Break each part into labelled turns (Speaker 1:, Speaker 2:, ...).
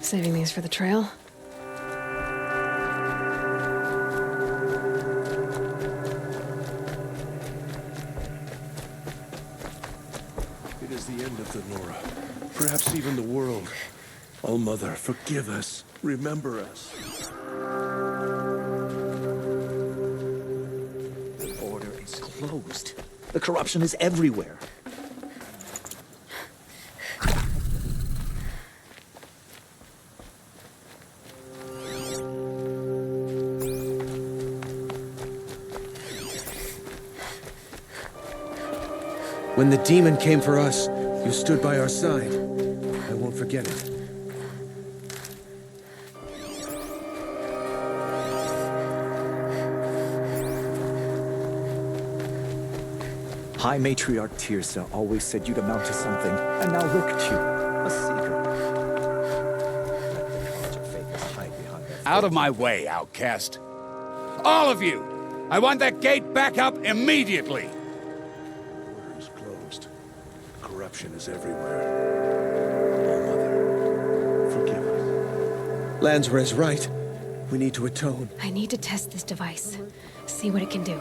Speaker 1: Saving these for the trail.
Speaker 2: It is the end of the Nora. Perhaps even the world. All Mother, forgive us. Remember us.
Speaker 3: The border is closed. The corruption is everywhere.
Speaker 2: When the demon came for us, you stood by our side. I won't forget it.
Speaker 3: High Matriarch Tirsa always said you'd amount to something, and now look at you, a seeker.
Speaker 4: Out of my way, outcast. All of you! I want that gate back up immediately!
Speaker 2: The border is closed. Corruption is everywhere. All Mother, forgive us. Lansra is right. We need to atone.
Speaker 1: I need to test this device. See what it can do.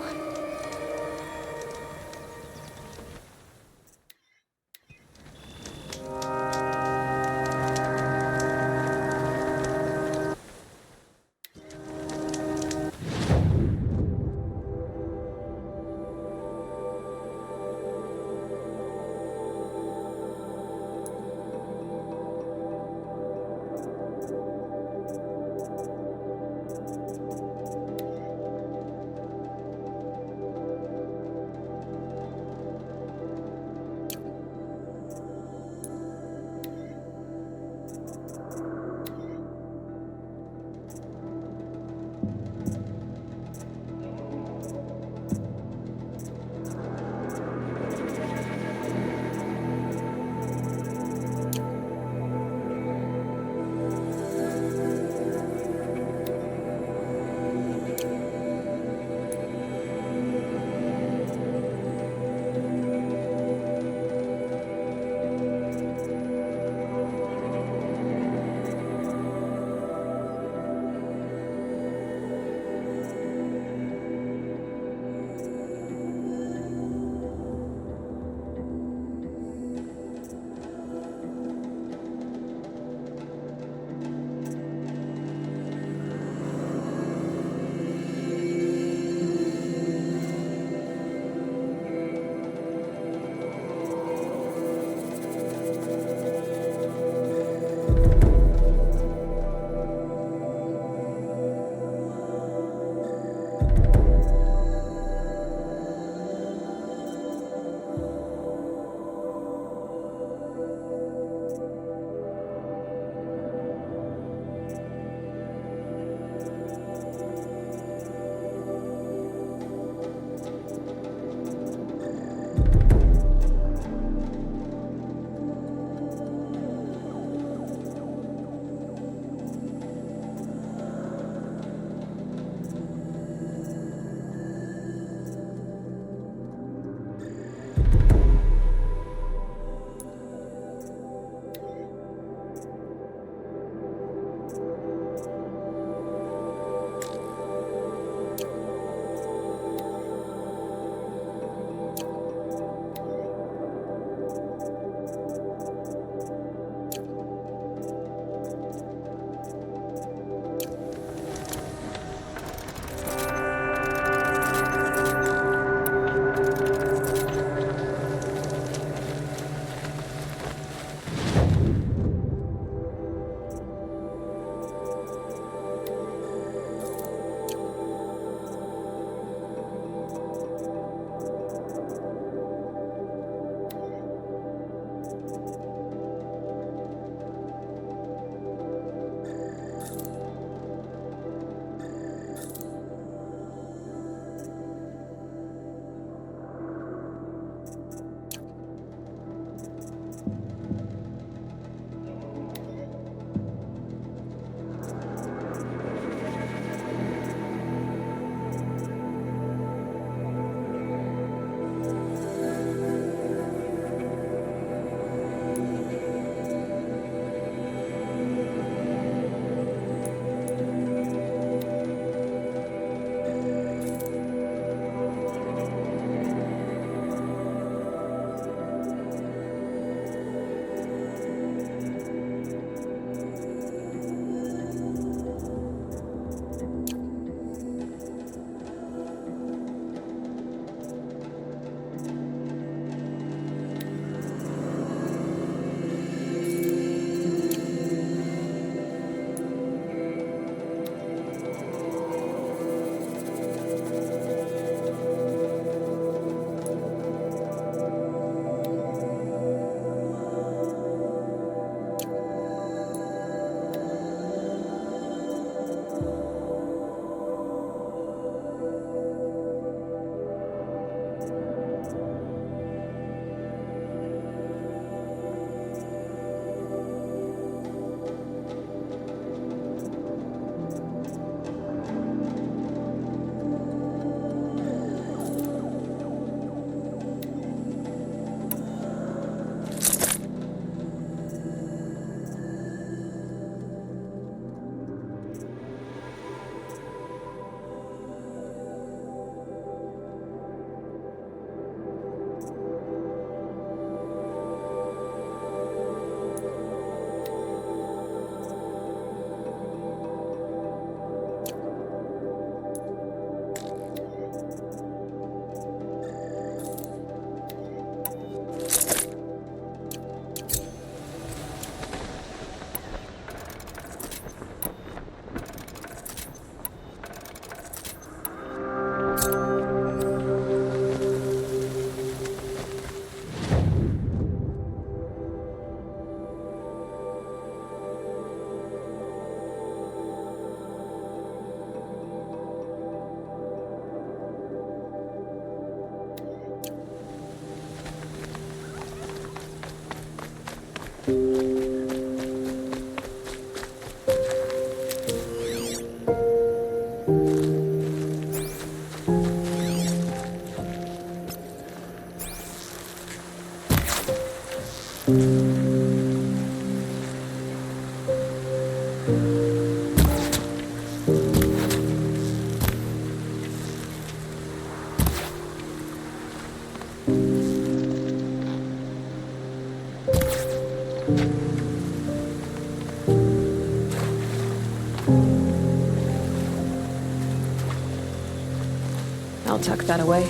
Speaker 1: I'll tuck that away.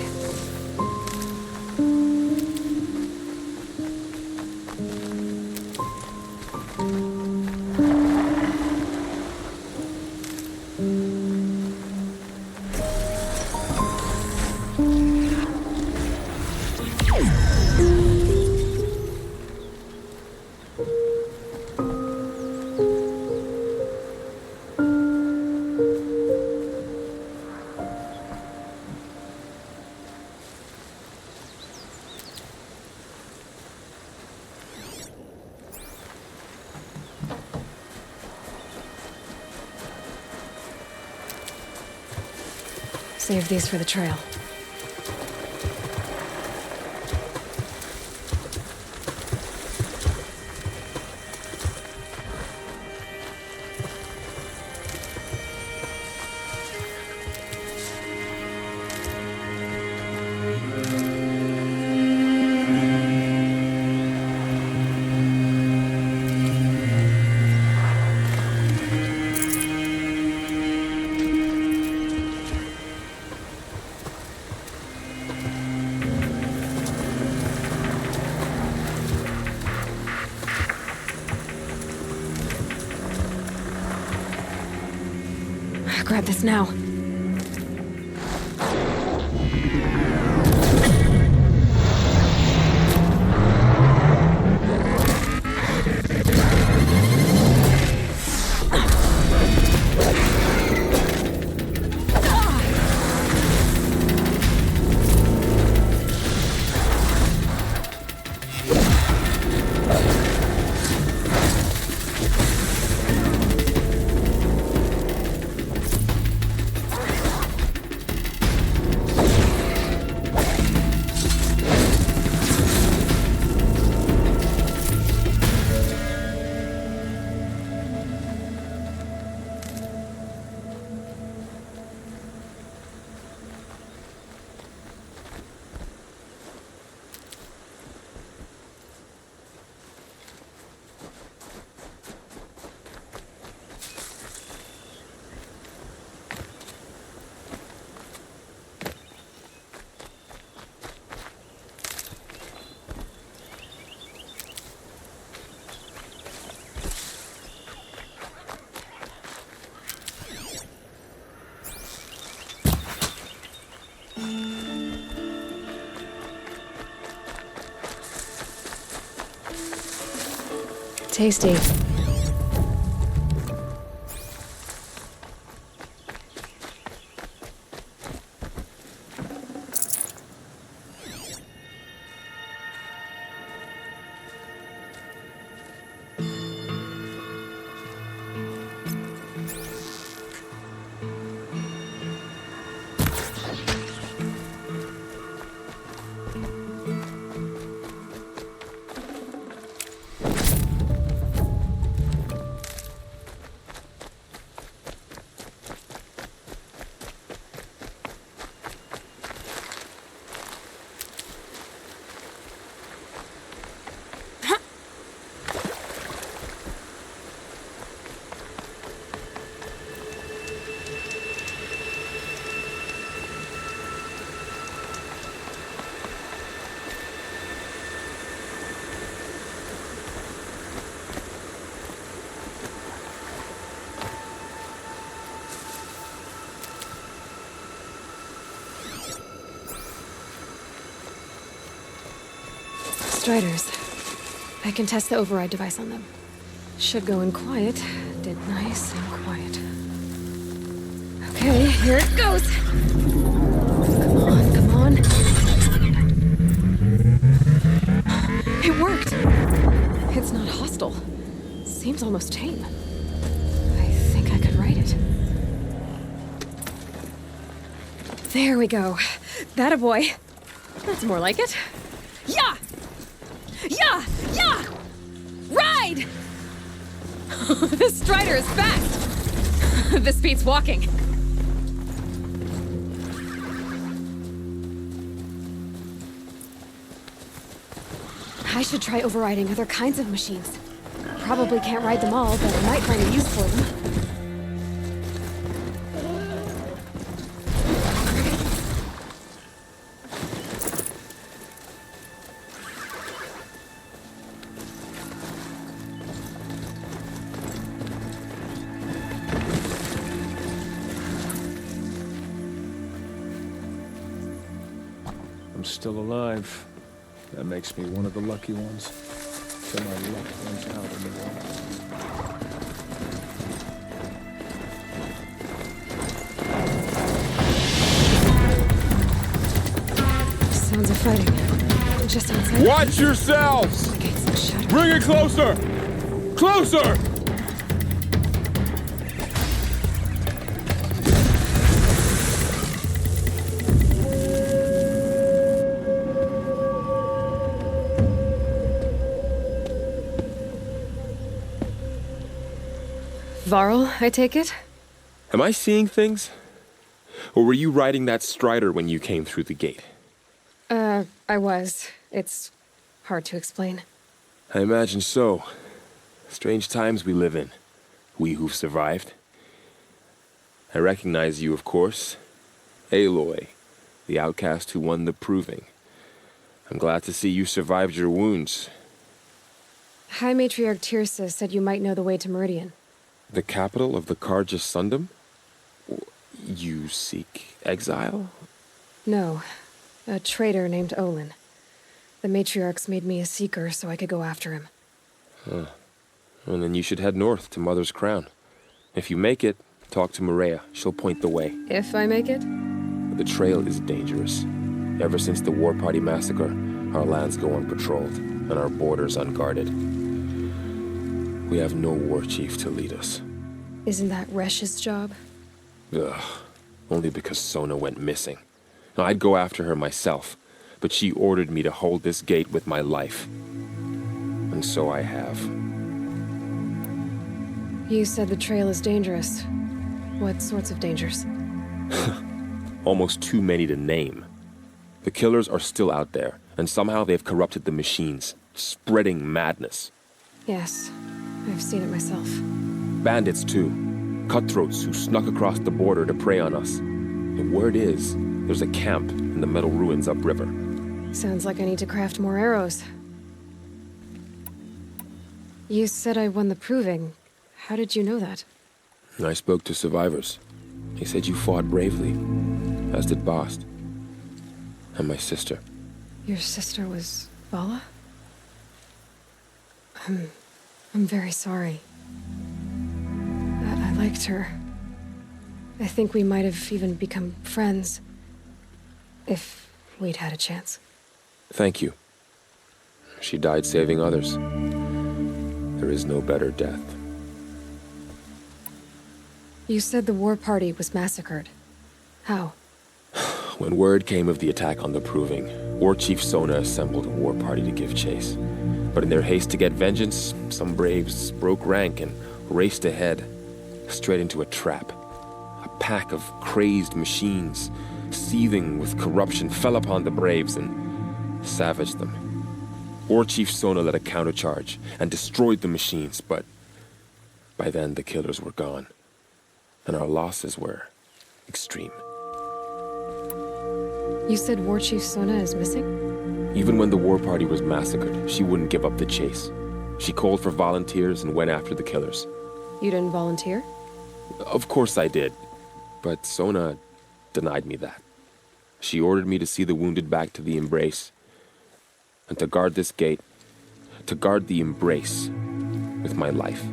Speaker 1: Save these for the trail. Grab this now. Tasty. Striders. I can test the override device on them. Should go in quiet. Did nice and quiet. Okay, here it goes. Come on, come on. It worked. It's not hostile. Seems almost tame. I think I could write it. There we go. That a boy. That's more like it. Yeah! Yeah! Yeah! This Strider is fast! This beats walking. I should try overriding other kinds of machines. Probably can't ride them all, but I might find a use for them.
Speaker 2: I'm still alive. That makes me one of the lucky ones. Till my luck runs out in the water.
Speaker 1: Sounds of fighting. Just outside.
Speaker 4: Watch yourselves!
Speaker 1: The gates look shuttered.
Speaker 4: Bring it closer! Closer!
Speaker 1: Varl, I take it?
Speaker 5: Am I seeing things? Or were you riding that Strider when you came through the gate?
Speaker 1: I was. It's hard to explain.
Speaker 5: I imagine so. Strange times we live in. We who've survived. I recognize you, of course. Aloy, the outcast who won the proving. I'm glad to see you survived your wounds.
Speaker 1: High Matriarch Tirsa said you might know the way to Meridian.
Speaker 5: The capital of the Carja Sundom? You seek exile?
Speaker 1: No. A traitor named Olin. The Matriarchs made me a seeker so I could go after him.
Speaker 5: Huh. Well, then you should head north to Mother's Crown. If you make it, talk to Maria. She'll point the way.
Speaker 1: If I make it?
Speaker 5: The trail is dangerous. Ever since the War Party massacre, our lands go unpatrolled, and our borders unguarded. We have no war chief to lead us.
Speaker 1: Isn't that Resh's job?
Speaker 5: Ugh. Only because Sona went missing. Now, I'd go after her myself, but she ordered me to hold this gate with my life. And so I have.
Speaker 1: You said the trail is dangerous. What sorts of dangers?
Speaker 5: Almost too many to name. The killers are still out there, and somehow they've corrupted the machines, spreading madness.
Speaker 1: Yes, I've seen it myself.
Speaker 5: Bandits, too. Cutthroats who snuck across the border to prey on us. The word is, there's a camp in the metal ruins upriver.
Speaker 1: Sounds like I need to craft more arrows. You said I won the proving. How did you know that?
Speaker 5: I spoke to survivors. They said you fought bravely, as did Bast. And my sister.
Speaker 1: Your sister was Vala? I'm very sorry. I liked her. I think we might have even become friends. If we'd had a chance.
Speaker 5: Thank you. She died saving others. There is no better death.
Speaker 1: You said the war party was massacred. How?
Speaker 5: When word came of the attack on the Proving, War Chief Sona assembled a war party to give chase. But in their haste to get vengeance, some braves broke rank and raced ahead, straight into a trap. A pack of crazed machines, seething with corruption, fell upon the braves and savaged them. War Chief Sona led a countercharge and destroyed the machines, but by then the killers were gone, and our losses were extreme.
Speaker 1: You said War Chief Sona is missing?
Speaker 5: Even when the war party was massacred, she wouldn't give up the chase. She called for volunteers and went after the killers.
Speaker 1: You didn't volunteer?
Speaker 5: Of course I did, but Sona denied me that. She ordered me to see the wounded back to the Embrace, and to guard this gate, to guard the Embrace with my life.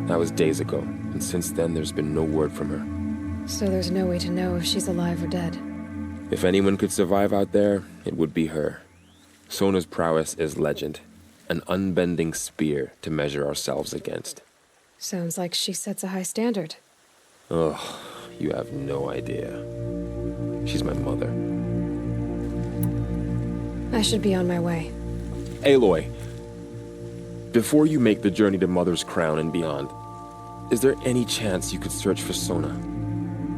Speaker 5: That was days ago, and since then there's been no word from her.
Speaker 1: So there's no way to know if she's alive or dead.
Speaker 5: If anyone could survive out there, it would be her. Sona's prowess is legend, an unbending spear to measure ourselves against.
Speaker 1: Sounds like she sets a high standard.
Speaker 5: Ugh, you have no idea. She's my mother.
Speaker 1: I should be on my way.
Speaker 5: Aloy, Before you make the journey to Mother's Crown and beyond, is there any chance you could search for Sona?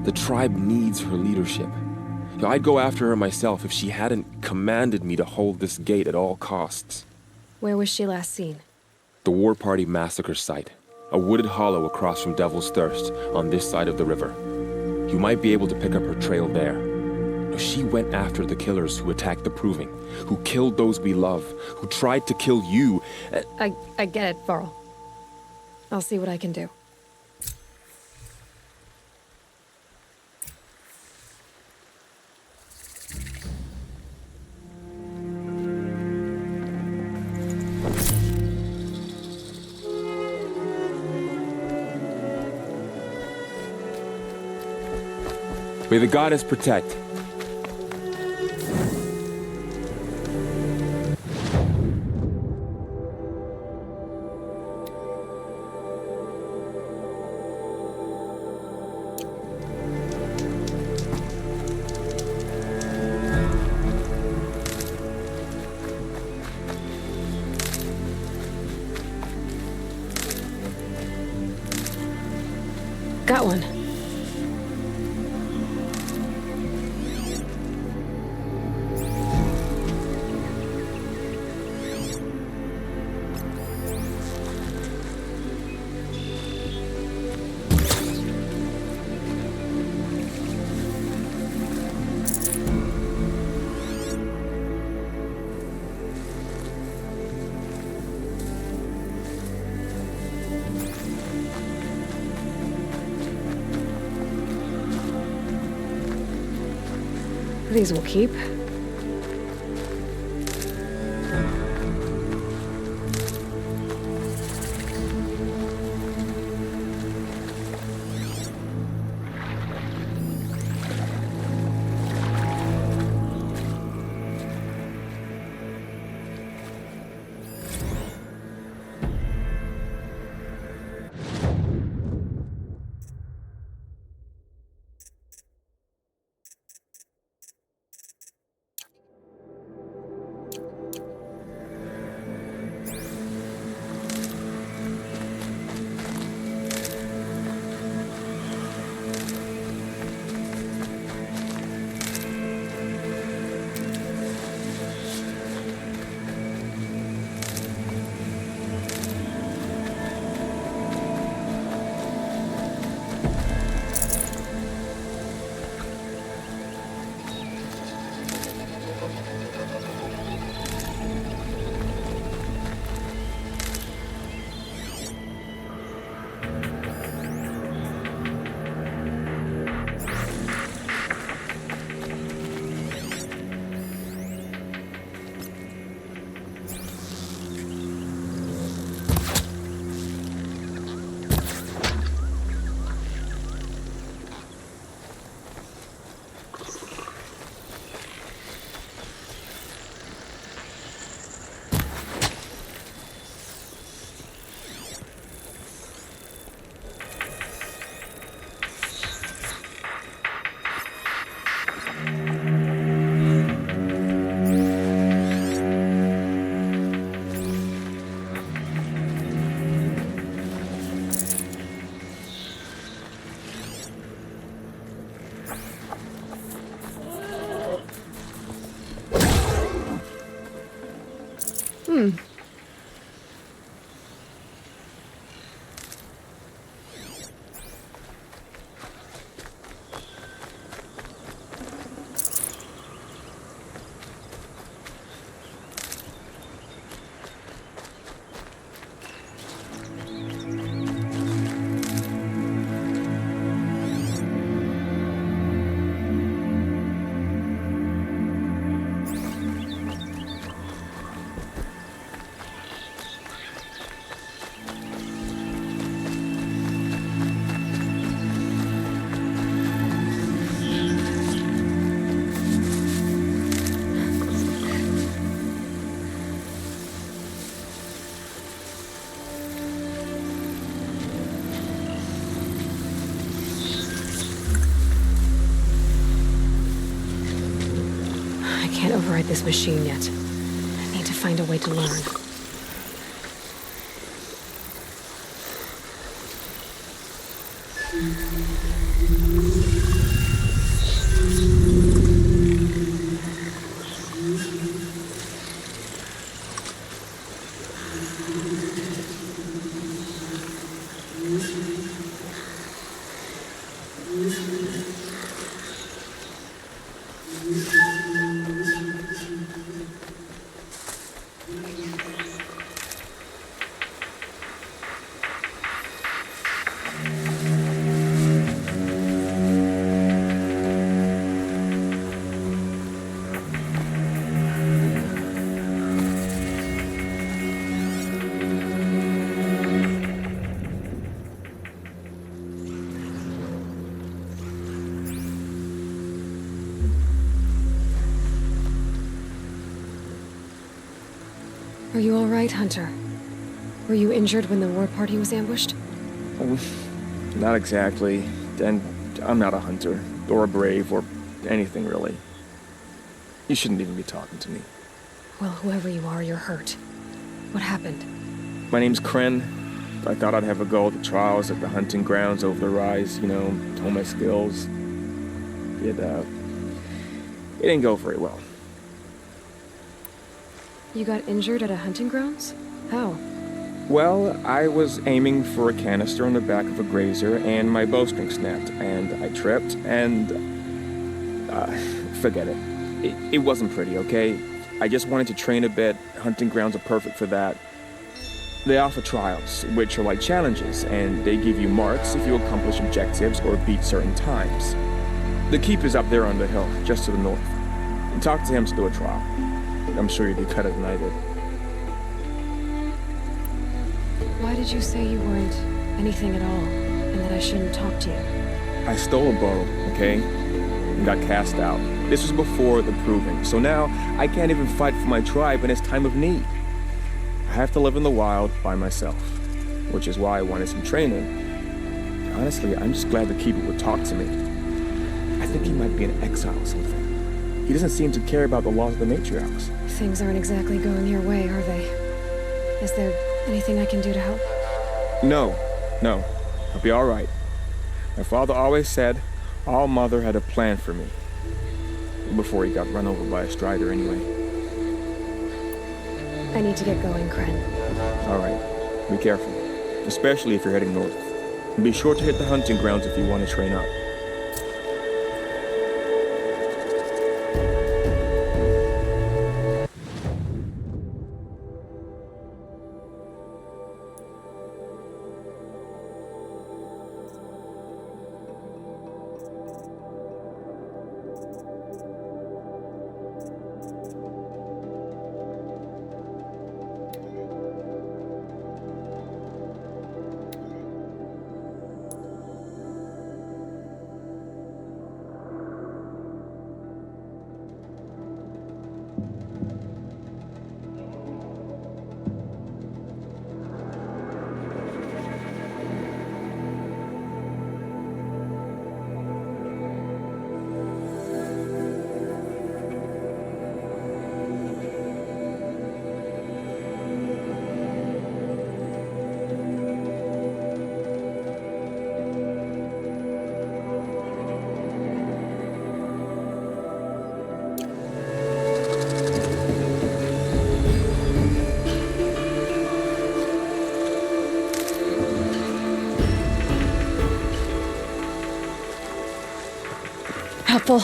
Speaker 5: The tribe needs her leadership. I'd go after her myself if she hadn't commanded me to hold this gate at all costs.
Speaker 1: Where was she last seen?
Speaker 5: The War Party massacre site. A wooded hollow across from Devil's Thirst, on this side of the river. You might be able to pick up her trail there. She went after the killers who attacked the Proving, who killed those we love, who tried to kill you.
Speaker 1: I get it, Varl. I'll see what I can do.
Speaker 5: May the goddess protect.
Speaker 1: Got one. These will keep. Override this machine yet. I need to find a way to learn. Are you all right, Hunter? Were you injured when the war party was ambushed?
Speaker 6: Not exactly. And I'm not a hunter, or a brave, or anything really. You shouldn't even be talking to me.
Speaker 1: Well, whoever you are, you're hurt. What happened?
Speaker 6: My name's Kren. I thought I'd have a go at the trials at the hunting grounds over the rise, you know, hone my skills. It didn't go very well.
Speaker 1: You got injured at a hunting grounds? How?
Speaker 6: Well, I was aiming for a canister on the back of a grazer, and my bowstring snapped, and I tripped, and... forget it. It wasn't pretty, okay? I just wanted to train a bit. Hunting grounds are perfect for that. They offer trials, which are like challenges, and they give you marks if you accomplish objectives or beat certain times. The keep is up there on the hill, just to the north. Talk to him to do a trial. I'm sure you'd be better than I did.
Speaker 1: Why did you say you weren't anything at all, and that I shouldn't talk to you?
Speaker 6: I stole a bow, okay? And got cast out. This was before the proving, so now I can't even fight for my tribe in its time of need. I have to live in the wild by myself, which is why I wanted some training. Honestly, I'm just glad the Keeper would talk to me. I think he might be in exile or something. He doesn't seem to care about the laws of the matriarchs.
Speaker 1: Things aren't exactly going your way, are they? Is there anything I can do to help?
Speaker 6: No. I'll be all right. My father always said All Mother had a plan for me. Before he got run over by a strider anyway.
Speaker 1: I need to get going, Kren.
Speaker 6: All right. Be careful. Especially if you're heading north. And be sure to hit the hunting grounds if you want to train up.
Speaker 1: Helpful.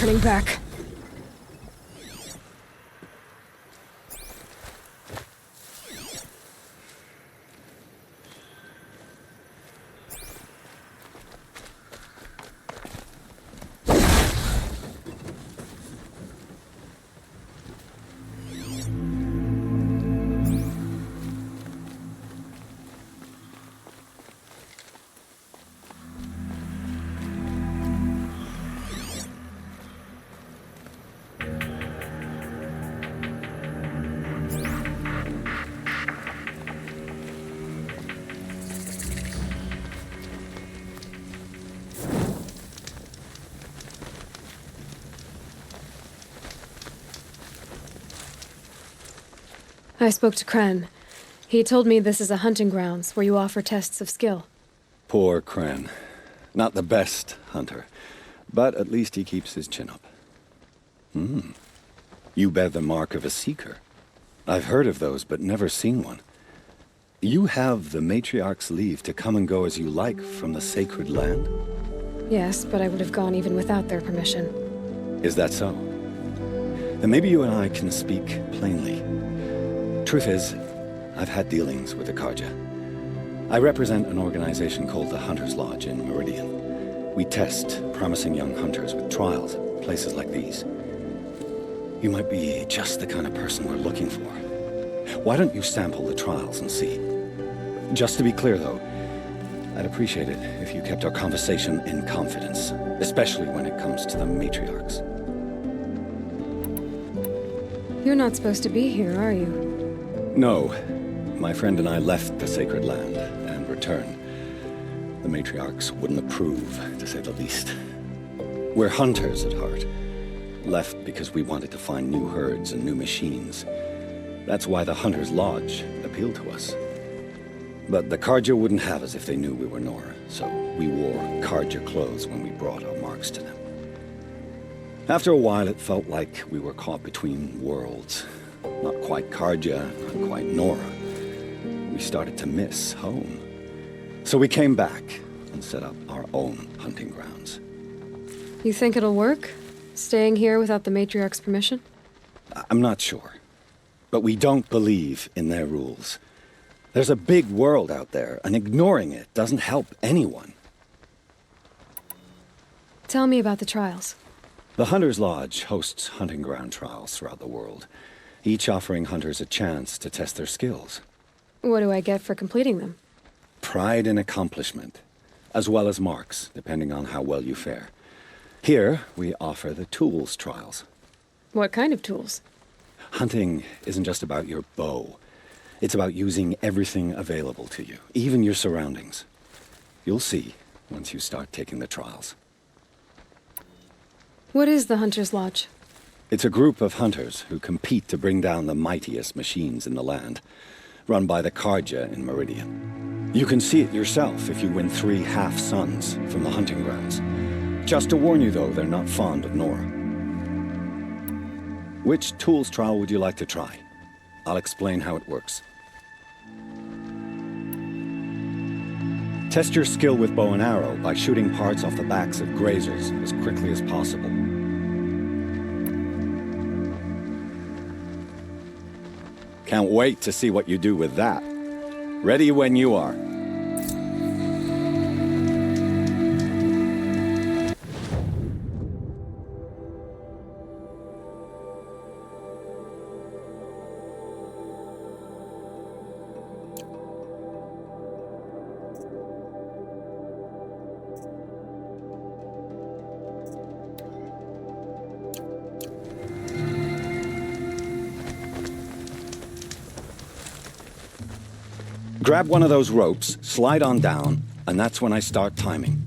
Speaker 1: turning back. I spoke to Kren. He told me this is a hunting grounds where you offer tests of skill.
Speaker 7: Poor Kren. Not the best hunter, but at least he keeps his chin up. You bear the mark of a seeker. I've heard of those, but never seen one. You have the Matriarch's leave to come and go as you like from the sacred land?
Speaker 1: Yes, but I would have gone even without their permission.
Speaker 7: Is that so? Then maybe you and I can speak plainly. Truth is, I've had dealings with the Carja. I represent an organization called the Hunter's Lodge in Meridian. We test promising young hunters with trials at places like these. You might be just the kind of person we're looking for. Why don't you sample the trials and see? Just to be clear, though, I'd appreciate it if you kept our conversation in confidence, especially when it comes to the matriarchs.
Speaker 1: You're not supposed to be here, are you?
Speaker 7: No. My friend and I left the sacred land and returned. The matriarchs wouldn't approve, to say the least. We're hunters at heart. Left because we wanted to find new herds and new machines. That's why the Hunter's Lodge appealed to us. But the Carja wouldn't have us if they knew we were Nora, so we wore Carja clothes when we brought our marks to them. After a while, it felt like we were caught between worlds. Not quite Carja, not quite Nora. We started to miss home. So we came back and set up our own hunting grounds.
Speaker 1: You think it'll work? Staying here without the Matriarch's permission?
Speaker 7: I'm not sure. But we don't believe in their rules. There's a big world out there, and ignoring it doesn't help anyone.
Speaker 1: Tell me about the trials.
Speaker 7: The Hunter's Lodge hosts hunting ground trials throughout the world, each offering hunters a chance to test their skills.
Speaker 1: What do I get for completing them?
Speaker 7: Pride in accomplishment, as well as marks, depending on how well you fare. Here, we offer the tools trials.
Speaker 1: What kind of tools?
Speaker 7: Hunting isn't just about your bow. It's about using everything available to you, even your surroundings. You'll see once you start taking the trials.
Speaker 1: What is the Hunter's Lodge?
Speaker 7: It's a group of hunters who compete to bring down the mightiest machines in the land, run by the Carja in Meridian. You can see it yourself if you win 3 half-suns from the hunting grounds. Just to warn you, though, they're not fond of Nora. Which tools trial would you like to try? I'll explain how it works. Test your skill with bow and arrow by shooting parts off the backs of grazers as quickly as possible. Can't wait to see what you do with that. Ready when you are. Grab one of those ropes, slide on down, and that's when I start timing.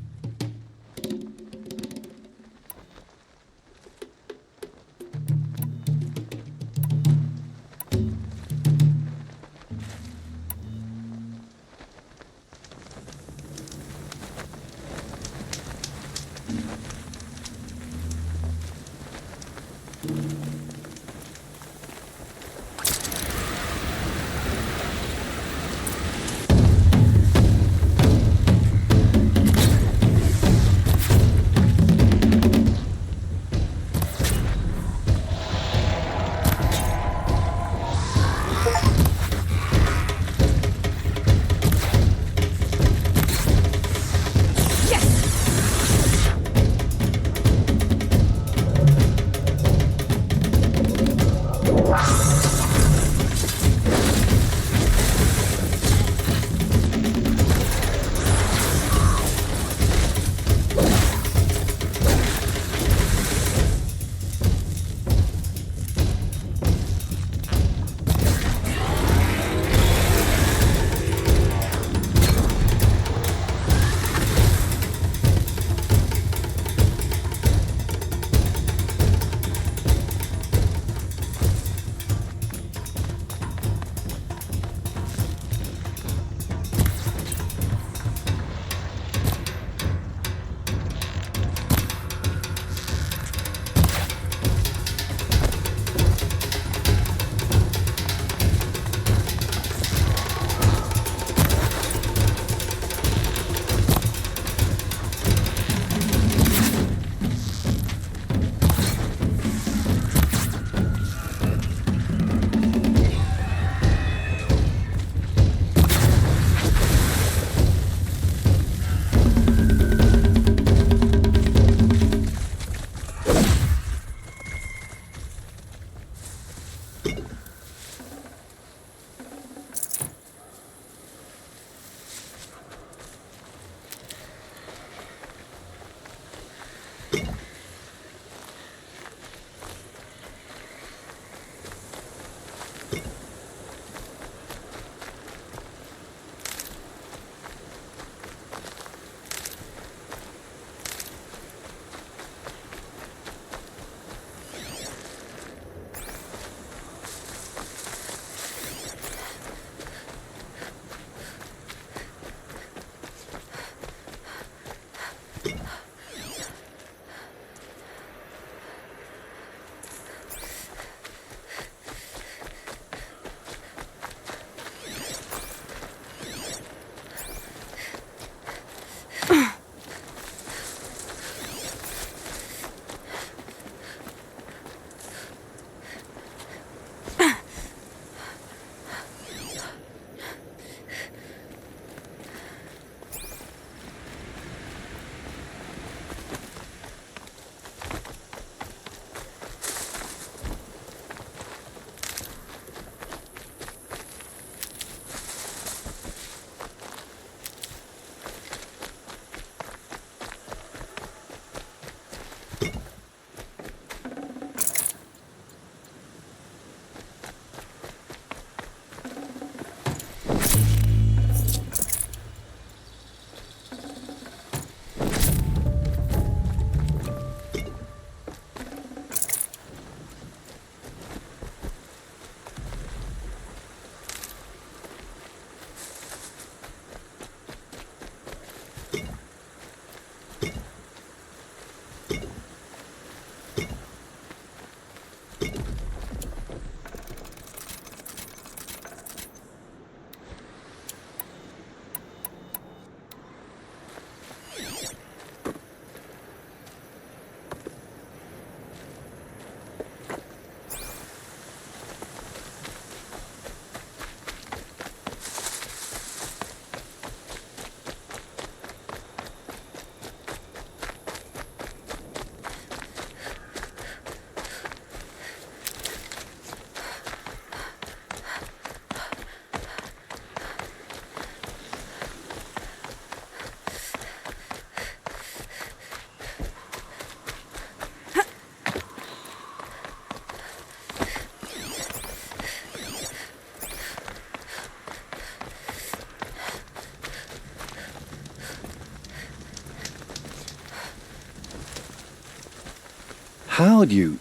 Speaker 7: allowed you.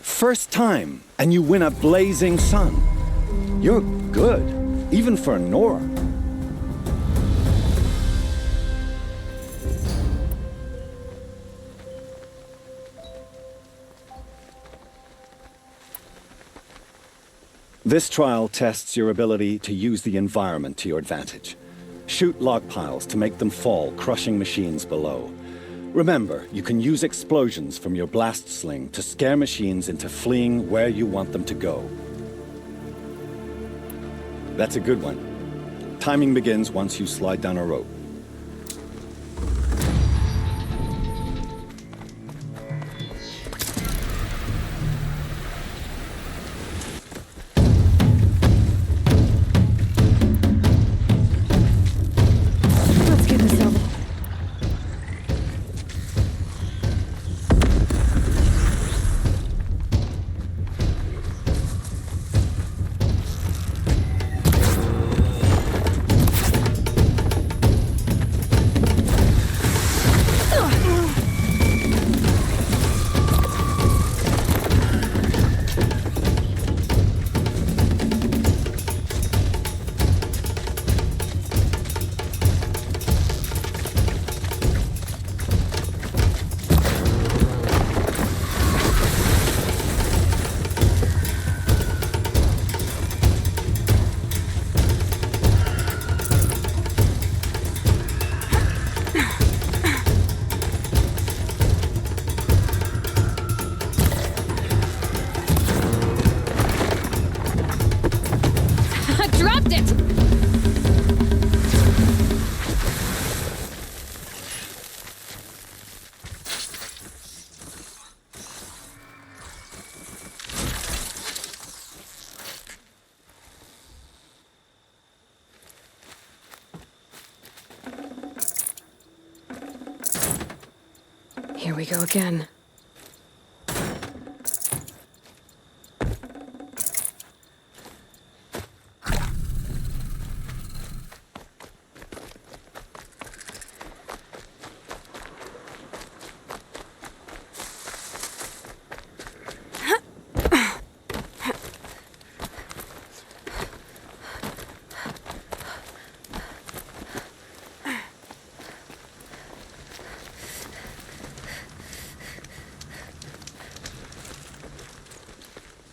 Speaker 7: First time, and you win a blazing sun. You're good, even for Nora. This trial tests your ability to use the environment to your advantage. Shoot log piles to make them fall, crushing machines below. Remember, you can use explosions from your blast sling to scare machines into fleeing where you want them to go. That's a good one. Timing begins once you slide down a rope.
Speaker 1: Let's get this over. Dropped it! Here we go again.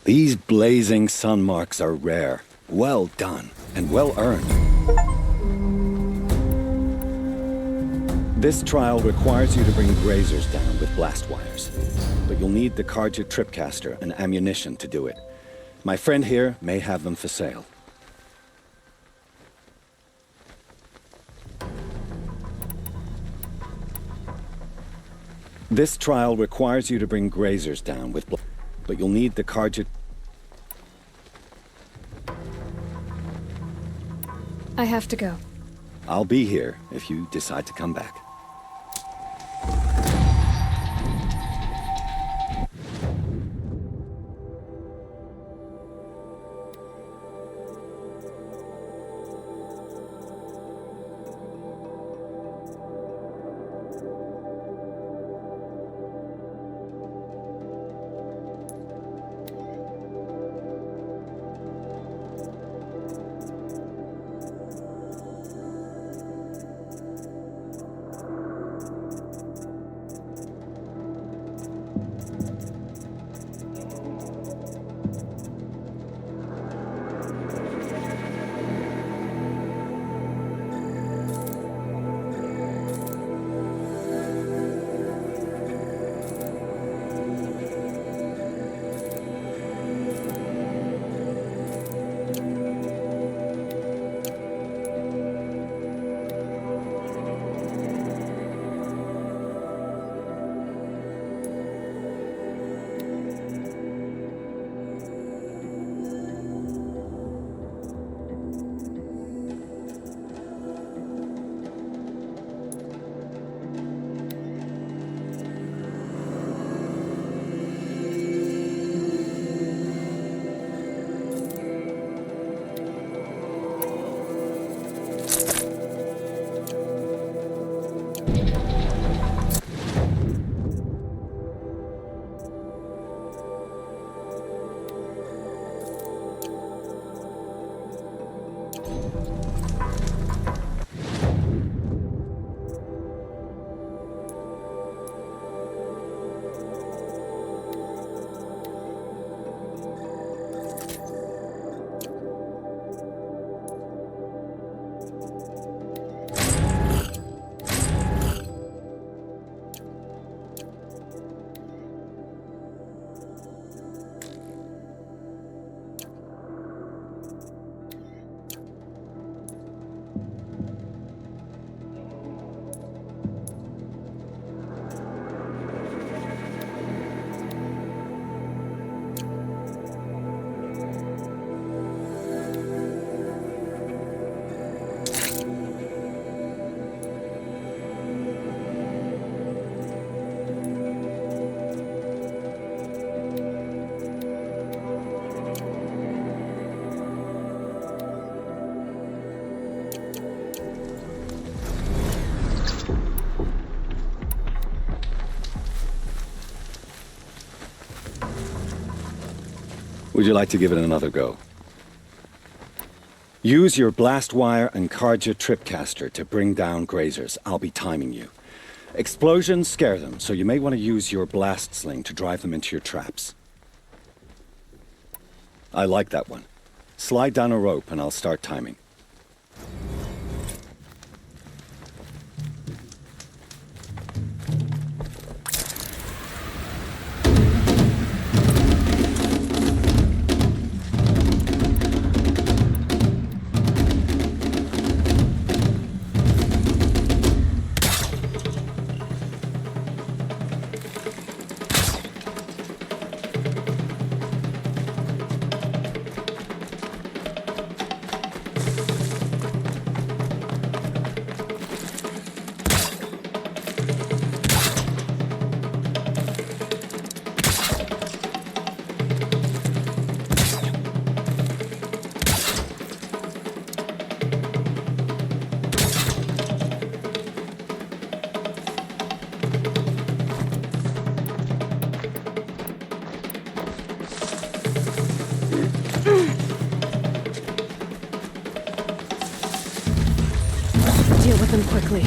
Speaker 7: These blazing sun marks are rare, well done, and well earned. This trial requires you to bring grazers down with blast wires, but you'll need the Carja tripcaster and ammunition to do it. My friend here may have them for sale. This trial requires you to bring grazers down with but you'll need the Carja.
Speaker 1: I have to go.
Speaker 7: I'll be here if you decide to come back. Would you like to give it another go? Use your blast wire and Karja tripcaster to bring down grazers. I'll be timing you. Explosions scare them, so you may want to use your blast sling to drive them into your traps. I like that one. Slide down a rope and I'll start timing.
Speaker 1: Deal with them quickly.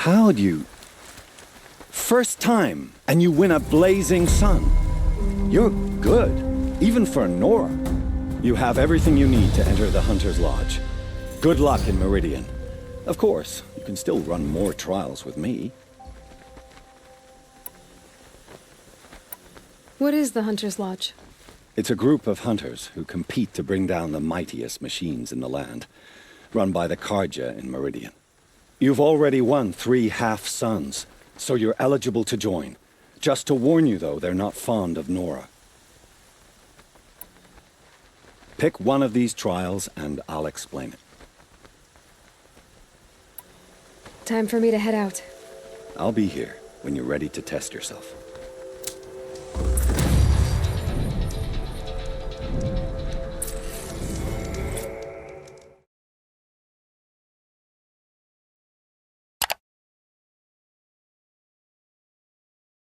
Speaker 1: How'd you... First time, and you win a blazing sun. You're good, even for Nora. You have everything you need to enter the Hunter's Lodge. Good luck in Meridian. Of course, you can still run more trials with me. What is the Hunter's Lodge?
Speaker 7: It's a group of hunters who compete to bring down the mightiest machines in the land, run by the Karja in Meridian. You've already won 3 half-suns, so you're eligible to join. Just to warn you, though, they're not fond of Nora. Pick one of these trials, and I'll explain it.
Speaker 1: Time for me to head out.
Speaker 7: I'll be here when you're ready to test yourself.